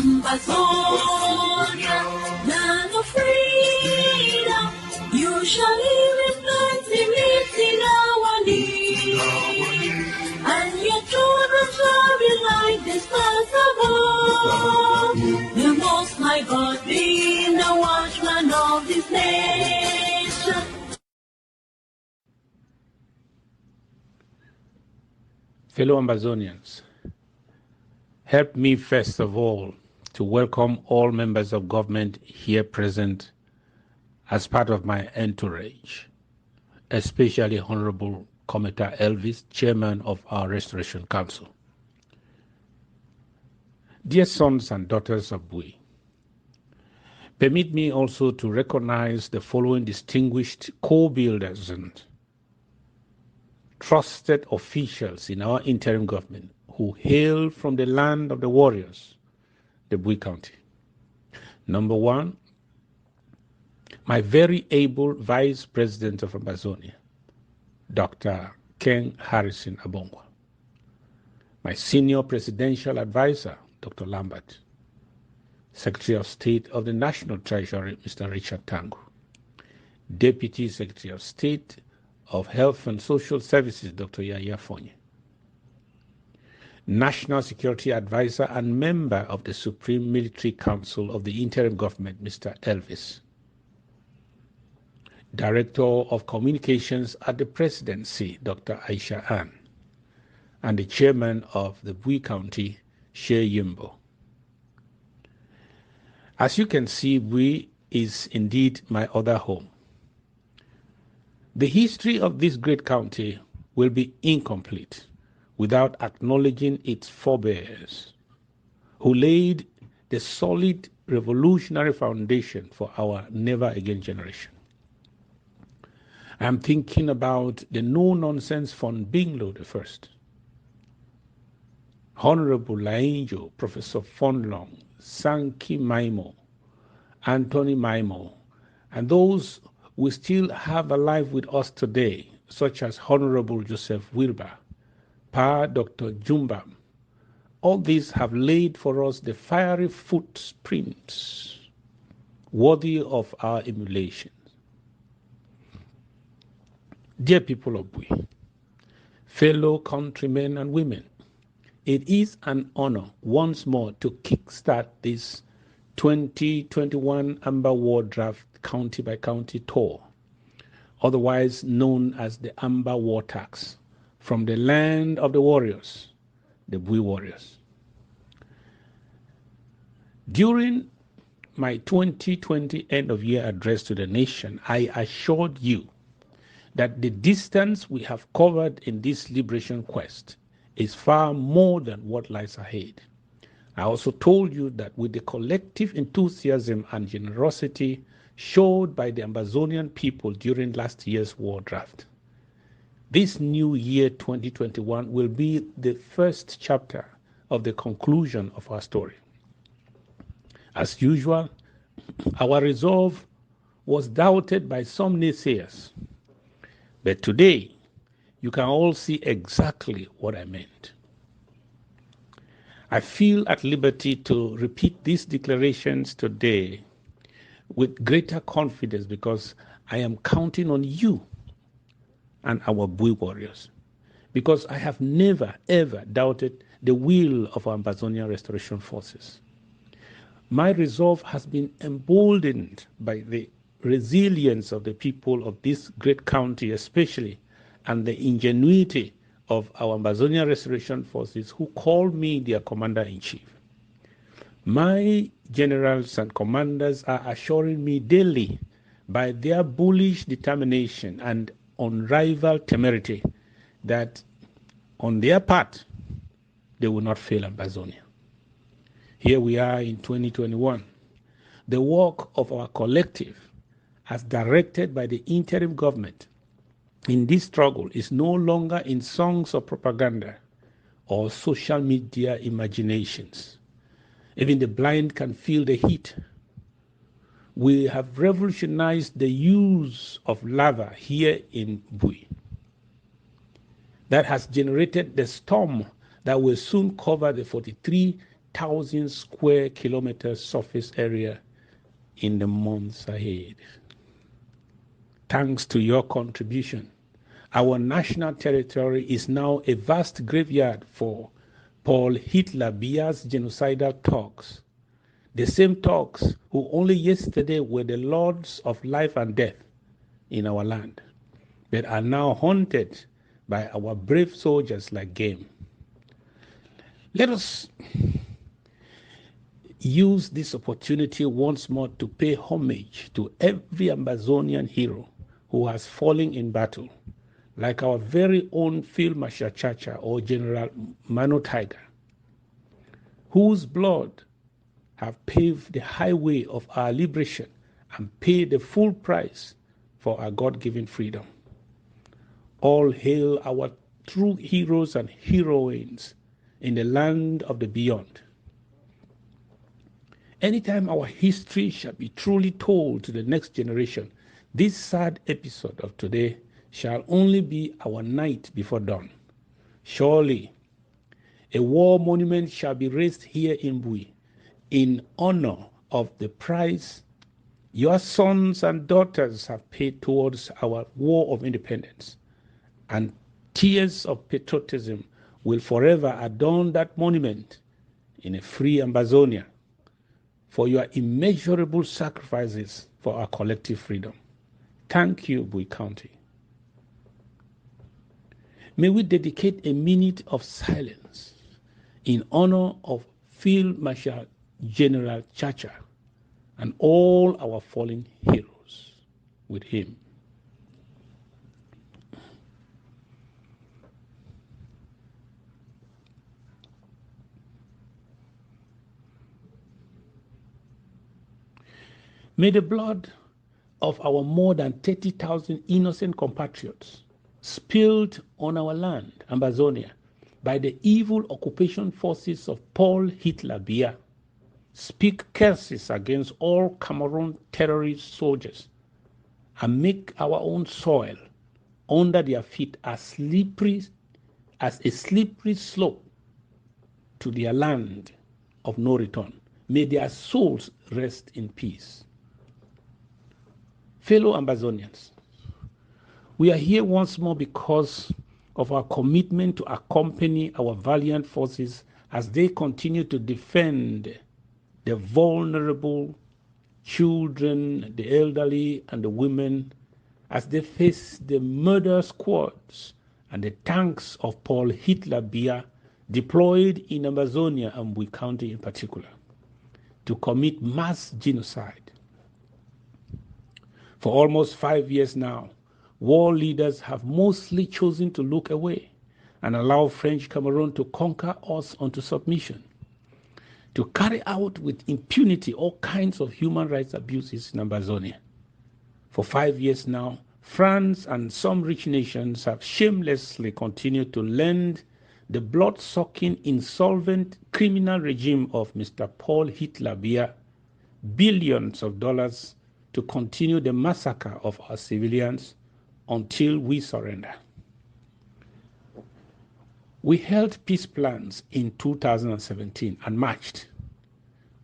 Ambazonia, land of freedom, you shall live in plenty, meet in our need. And your children shall be like the stars above. The Most High God be the watchman of this nation. Fellow Ambazonians, help me first of all to welcome all members of government here present as part of my entourage, especially Honorable Cometa Elvis, Chairman of our Restoration Council. Dear sons and daughters of Bui, permit me also to recognize the following distinguished co-builders and trusted officials in our interim government who hail from the land of the warriors, the Bui County. Number one, my very able Vice President of Ambazonia, Dr. Ken Harrison Abongwa. My senior presidential advisor, Dr. Lambert. Secretary of State of the National Treasury, Mr. Richard Tangu. Deputy Secretary of State of Health and Social Services, Dr. Yaya Fonye. National Security Advisor and member of the Supreme Military Council of the Interim Government, Mr. Elvis. Director of Communications at the Presidency, Dr. Aisha Ann. And the Chairman of the Bui County, Shea Yimbo. As you can see, Bui is indeed my other home. The history of this great county will be incomplete without acknowledging its forebears, who laid the solid revolutionary foundation for our never again generation. I'm thinking about the no-nonsense von Binglo the First, Honorable Lainjo, Professor Fonlong, Sankey Maimo, Anthony Maimo, and those we still have alive with us today, such as Honorable Joseph Wilbur, Pa Dr. Jumbam. All these have laid for us the fiery footprints worthy of our emulation. Dear people of Bui, fellow countrymen and women, it is an honor once more to kickstart this 2021 Amber War Draft County by County Tour, otherwise known as the Amber War Tax, from the land of the warriors, the Bui Warriors. During my 2020 end-of-year address to the nation, I assured you that the distance we have covered in this liberation quest is far more than what lies ahead. I also told you that with the collective enthusiasm and generosity showed by the Ambazonian people during last year's war draft, this new year 2021 will be the first chapter of the conclusion of our story. As usual, our resolve was doubted by some naysayers, but today you can all see exactly what I meant. I feel at liberty to repeat these declarations today with greater confidence because I am counting on you and our Bui warriors, because I have never, ever doubted the will of our Ambazonia Restoration Forces. My resolve has been emboldened by the resilience of the people of this great county especially, and the ingenuity of our Ambazonia Restoration Forces who called me their Commander-in-Chief. My generals and commanders are assuring me daily by their bullish determination and unrivaled temerity that on their part, they will not fail Ambazonia. Here we are in 2021. The work of our collective, as directed by the interim government, in this struggle is no longer in songs of propaganda or social media imaginations. Even the blind can feel the heat. We have revolutionized the use of lava here in Bui. That has generated the storm that will soon cover the 43 100,000 square kilometers surface area in the months ahead. Thanks to your contribution, our national territory is now a vast graveyard for Paul Hitler Bia's genocidal thugs. The same thugs who only yesterday were the lords of life and death in our land, but are now haunted by our brave soldiers like game. Let us use this opportunity once more to pay homage to every Ambazonian hero who has fallen in battle, like our very own Field Marshal Chacha or General Mano Tiger, whose blood have paved the highway of our liberation and paid the full price for our God-given freedom. All hail our true heroes and heroines in the land of the beyond. Anytime our history shall be truly told to the next generation, this sad episode of today shall only be our night before dawn. Surely, a war monument shall be raised here in Bui in honor of the price your sons and daughters have paid towards our war of independence. And tears of patriotism will forever adorn that monument in a free Ambazonia for your immeasurable sacrifices for our collective freedom. Thank you, Bui County. May we dedicate a minute of silence in honor of Field Marshal General Chacha and all our fallen heroes with him. May the blood of our more than 30,000 innocent compatriots spilled on our land, Ambazonia, by the evil occupation forces of Paul Hitler Bia, speak curses against all Cameroon terrorist soldiers and make our own soil under their feet as slippery as a slippery slope to their land of no return. May their souls rest in peace. Fellow Ambazonians, we are here once more because of our commitment to accompany our valiant forces as they continue to defend the vulnerable, children, the elderly, and the women as they face the murder squads and the tanks of Paul Hitler Bia deployed in Ambazonia and Bui County in particular to commit mass genocide. For almost 5 years now, war leaders have mostly chosen to look away and allow French Cameroon to conquer us unto submission, to carry out with impunity all kinds of human rights abuses in Ambazonia. For 5 years now, France and some rich nations have shamelessly continued to lend the blood-sucking, insolvent criminal regime of Mr. Paul Hitler Bia billions of dollars to continue the massacre of our civilians until we surrender. We held peace plans in 2017 and marched.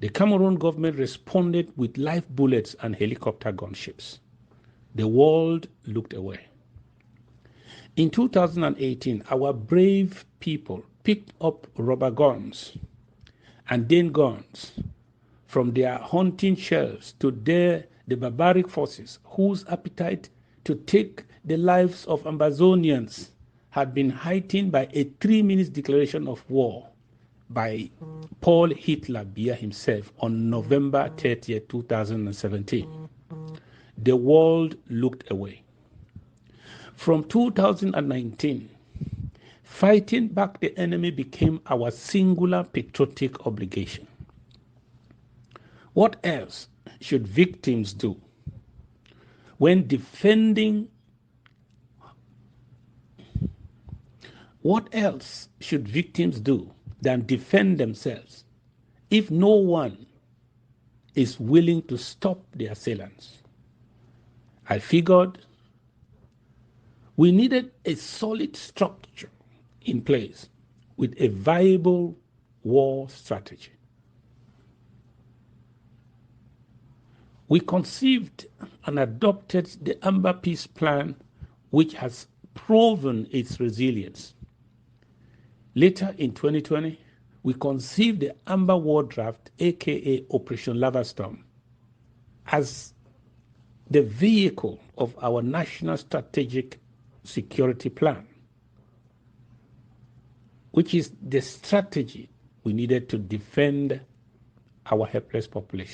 The Cameroon government responded with live bullets and helicopter gunships. The world looked away. In 2018, our brave people picked up rubber guns and then guns from their hunting shelves to dare the barbaric forces whose appetite to take the lives of Ambazonians had been heightened by a 3-minute declaration of war by Paul Hitler Bia himself on November 30, 2017. The world looked away. From 2019, fighting back the enemy became our singular patriotic obligation. What else should victims do when defending? What else should victims do than defend themselves if no one is willing to stop the assailants? I figured we needed a solid structure in place with a viable war strategy. We conceived and adopted the Amber Peace Plan, which has proven its resilience. Later in 2020, we conceived the Amber War Draft, aka Operation Lava Storm, as the vehicle of our national strategic security plan, which is the strategy we needed to defend our helpless population.